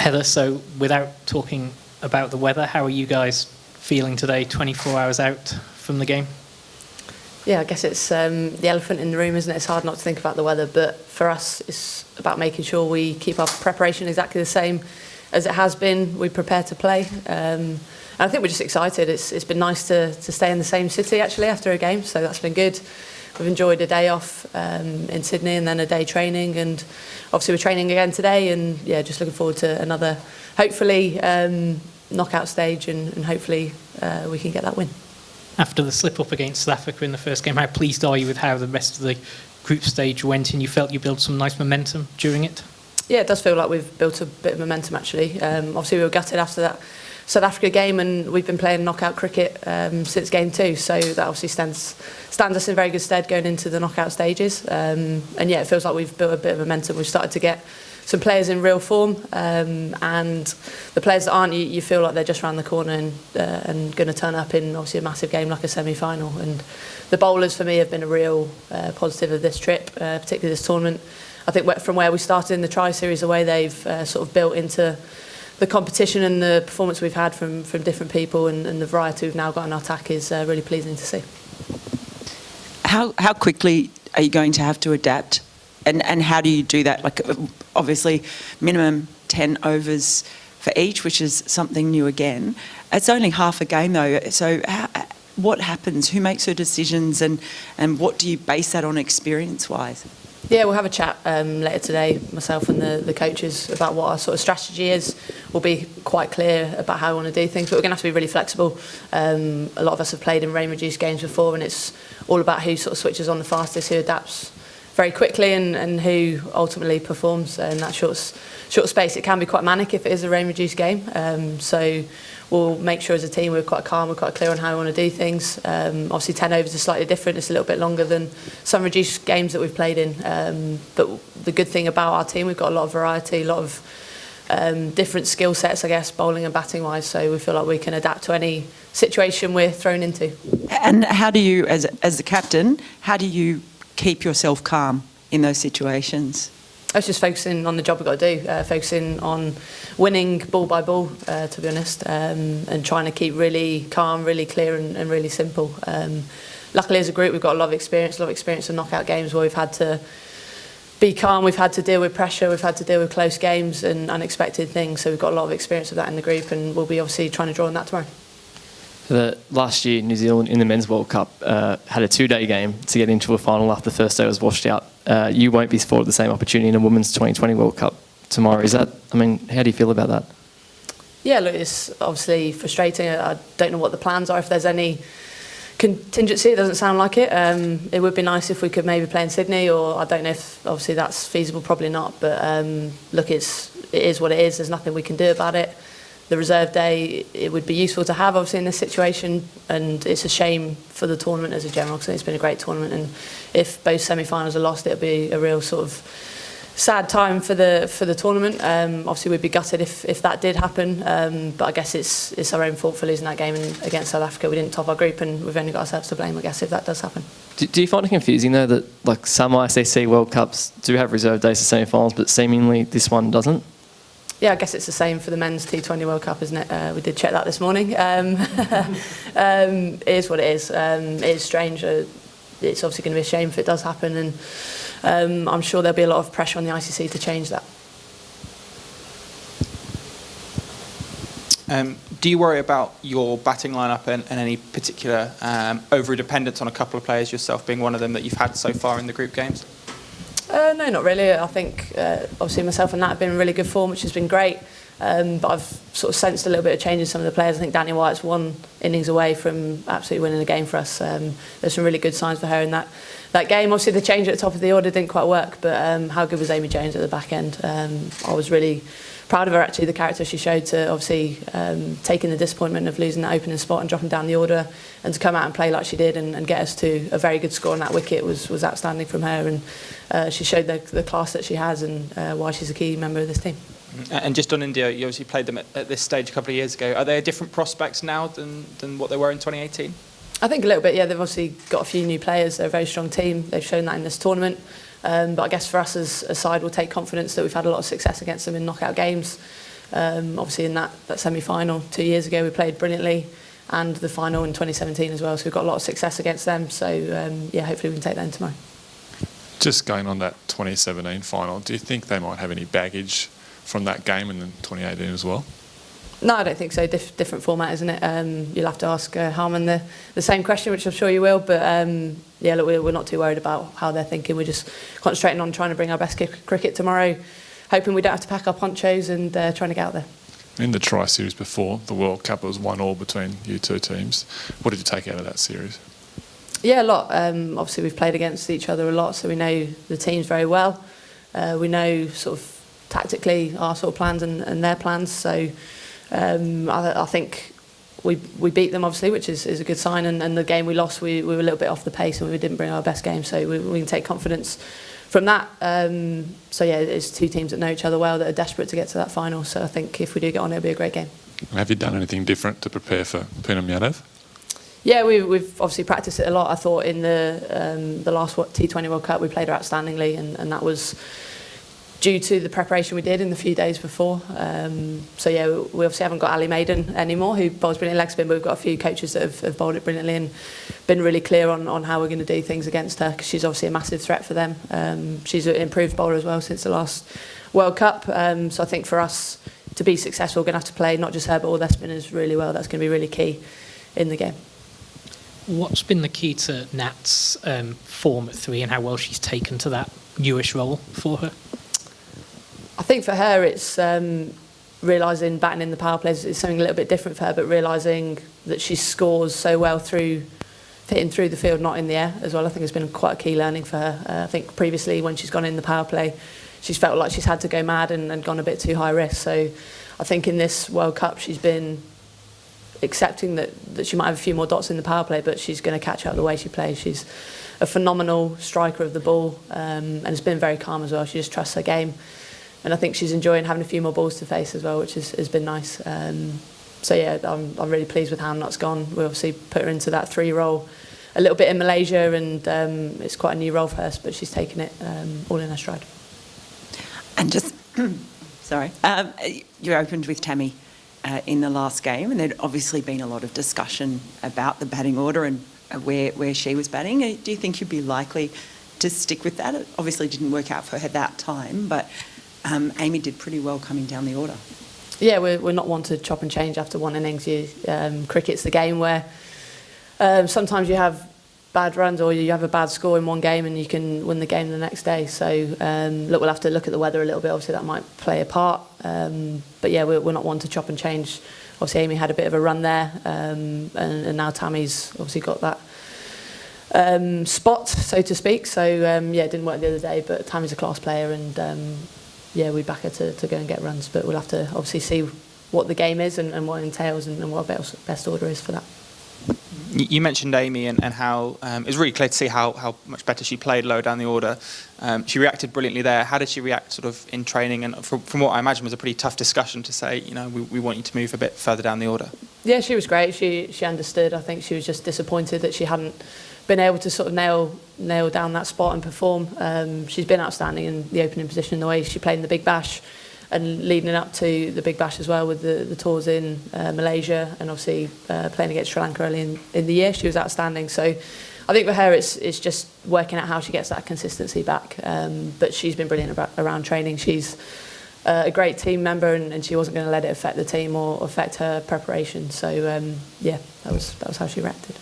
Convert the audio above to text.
Heather, so without talking about the weather, how are you guys feeling today, 24 hours out from the game? Yeah, I guess it's the elephant in the room, isn't it? It's hard not to think about the weather, but for us, it's about making sure we keep our preparation exactly the same as it has been. We prepare to play. And I think we're just excited. It's been nice to stay in the same city, actually, after a game, so that's been good. We've enjoyed a day off in Sydney and then a day training, and obviously we're training again today, and yeah, just looking forward to another, hopefully, knockout stage, and hopefully we can get that win. After the slip-up against South Africa in the first game, how pleased are you with how the rest of the group stage went, and you felt you built some nice momentum during it? Yeah, it does feel like we've built a bit of momentum, actually. Obviously, we were gutted after that South Africa game, and we've been playing knockout cricket since game 2, so that obviously stands us in very good stead going into the knockout stages. And yeah, it feels like we've built a bit of momentum. We've started to get some players in real form, and the players that aren't, you feel like they're just around the corner and going to turn up in obviously a massive game like a semi-final. And the bowlers for me have been a real positive of this trip, particularly this tournament. I think from where we started in the tri-series, the way they've sort of built into the competition and the performance we've had from different people, and the variety we've now got in our attack is really pleasing to see. How quickly are you going to have to adapt? And how do you do that? Like, obviously, minimum 10 overs for each, which is something new again. It's only half a game, though. So what happens? Who makes the decisions? And what do you base that on experience-wise? Yeah, we'll have a chat later today, myself and the coaches, about what our sort of strategy is. We'll be quite clear about how we want to do things, but we're going to have to be really flexible. A lot of us have played in rain-reduced games before, and it's all about who sort of switches on the fastest, who adapts very quickly, and who ultimately performs in that short space. It can be quite manic if it is a rain-reduced game. So we'll make sure as a team we're quite calm, we're quite clear on how we want to do things. Obviously 10 overs is slightly different, it's a little bit longer than some reduced games that we've played in. But the good thing about our team, we've got a lot of variety, a lot of different skill sets, I guess, bowling and batting wise, so we feel like we can adapt to any situation we're thrown into. And how do you, as the captain, how do you keep yourself calm in those situations? I was just focusing on the job we've got to do, focusing on winning ball by ball, to be honest, and trying to keep really calm, really clear and really simple. Luckily as a group we've got a lot of experience in knockout games where we've had to be calm, we've had to deal with pressure, we've had to deal with close games and unexpected things, so we've got a lot of experience of that in the group, and we'll be obviously trying to draw on that tomorrow. Last year, New Zealand in the Men's World Cup had a 2-day game to get into a final after the first day was washed out. You won't be afforded the same opportunity in a Women's 2020 World Cup tomorrow. How do you feel about that? Yeah, look, it's obviously frustrating. I don't know what the plans are, if there's any contingency. It doesn't sound like it. It would be nice if we could maybe play in Sydney, or I don't know if obviously that's feasible, probably not. But look, it is what it is. There's nothing we can do about it. The reserve day, it would be useful to have obviously in this situation, and it's a shame for the tournament as a general, because it's been a great tournament, and if both semi-finals are lost, it'll be a real sort of sad time for the tournament. Obviously we'd be gutted if that did happen, but I guess it's our own fault for losing that game against South Africa. We didn't top our group, and we've only got ourselves to blame, I guess, if that does happen. Do you find it confusing though that like some ICC World Cups do have reserve days for semi-finals, but seemingly this one doesn't? Yeah, I guess it's the same for the men's T20 World Cup, isn't it? We did check that this morning. It is what it is. It is strange. It's obviously going to be a shame if it does happen, and I'm sure there'll be a lot of pressure on the ICC to change that. Do you worry about your batting lineup and any particular over-dependence on a couple of players, yourself being one of them, that you've had so far in the group games? No, not really. I think obviously myself and Nat have been in really good form, which has been great. But I've sort of sensed a little bit of change in some of the players. I think Danny White's one innings away from absolutely winning the game for us. There's some really good signs for her in that game. Obviously the change at the top of the order didn't quite work, but how good was Amy Jones at the back end? I was really proud of her, actually, the character she showed to obviously taking the disappointment of losing that opening spot and dropping down the order, and to come out and play like she did and get us to a very good score on that wicket was outstanding from her, and she showed the class that she has and why she's a key member of this team. And just on India, you obviously played them at this stage a couple of years ago. Are they different prospects now than what they were in 2018? I think a little bit, yeah. They've obviously got a few new players. They're a very strong team. They've shown that in this tournament. But I guess for us as a side, we'll take confidence that we've had a lot of success against them in knockout games. Obviously in that semi-final 2 years ago we played brilliantly, and the final in 2017 as well, so we've got a lot of success against them, so yeah, hopefully we can take that in tomorrow. Just going on that 2017 final, do you think they might have any baggage from that game and then 2018 as well? No, I don't think so. Different format, isn't it? You'll have to ask Harman the same question, which I'm sure you will. But yeah, look, we're not too worried about how they're thinking. We're just concentrating on trying to bring our best cricket tomorrow, hoping we don't have to pack our ponchos and trying to get out there. In the Tri-Series before the World Cup, it was 1-1 between you two teams. What did you take out of that series? Yeah, a lot. Obviously, we've played against each other a lot, so we know the teams very well. We know sort of tactically our sort of plans and their plans. So I think we beat them, obviously, which is a good sign. And the game we lost, we were a little bit off the pace and we didn't bring our best game. So we can take confidence from that. So yeah, it's two teams that know each other well that are desperate to get to that final. So I think if we do get on, it'll be a great game. Have you done anything different to prepare for Poonam Yadav? Yeah, we've obviously practiced it a lot. I thought in the last T20 World Cup we played her outstandingly, and that was due to the preparation we did in the few days before. So yeah, we obviously haven't got Ali Maiden anymore, who bowls brilliant leg spin, but we've got a few coaches that have bowled it brilliantly and been really clear on how we're going to do things against her, because she's obviously a massive threat for them. She's an improved bowler as well since the last World Cup. So I think for us to be successful, we're going to have to play not just her but all their spinners really well. That's going to be really key in the game. What's been the key to Nat's form at 3 and how well she's taken to that newish role for her? I think for her it's realising batting in the power plays is something a little bit different for her, but realising that she scores so well through hitting through the field, not in the air as well. I think it's been quite a key learning for her. I think previously when she's gone in the power play, she's felt like she's had to go mad and gone a bit too high risk. So I think in this World Cup she's been accepting that she might have a few more dots in the power play, but she's going to catch up the way she plays. She's a phenomenal striker of the ball, and has been very calm as well. She just trusts her game, and I think she's enjoying having a few more balls to face as well, which has been nice. So yeah, I'm really pleased with how Nat's gone. We obviously put her into that 3 role a little bit in Malaysia, and it's quite a new role for her, but she's taken it all in her stride. And just, sorry, you opened with Tammy in the last game, and there'd obviously been a lot of discussion about the batting order and where she was batting. Do you think you'd be likely to stick with that? It obviously didn't work out for her that time, but Amy did pretty well coming down the order. Yeah, we're not one to chop and change after one innings. Cricket's the game where sometimes you have bad runs or you have a bad score in one game and you can win the game the next day. So look, we'll have to look at the weather a little bit. Obviously that might play a part, but yeah, we're not one to chop and change. Obviously Amy had a bit of a run there, and now Tammy's obviously got that spot, so to speak. So yeah, it didn't work the other day, but Tammy's a class player, and yeah, we'd back her to go and get runs, but we'll have to obviously see what the game is and what it entails and what our best order is for that. You mentioned Amy and how it was really clear to see how much better she played lower down the order. She reacted brilliantly there. How did she react sort of in training? And from what I imagine was a pretty tough discussion to say, you know, we want you to move a bit further down the order. Yeah, she was great. She understood. I think she was just disappointed that she hadn't been able to sort of nail down that spot and perform. She's been outstanding in the opening position, the way she played in the Big Bash and leading up to the Big Bash as well with the tours in Malaysia and obviously playing against Sri Lanka early in the year. She was outstanding. So I think for her it's just working out how she gets that consistency back. But she's been brilliant around training. She's a great team member and she wasn't going to let it affect the team or affect her preparation. So yeah, that was how she reacted.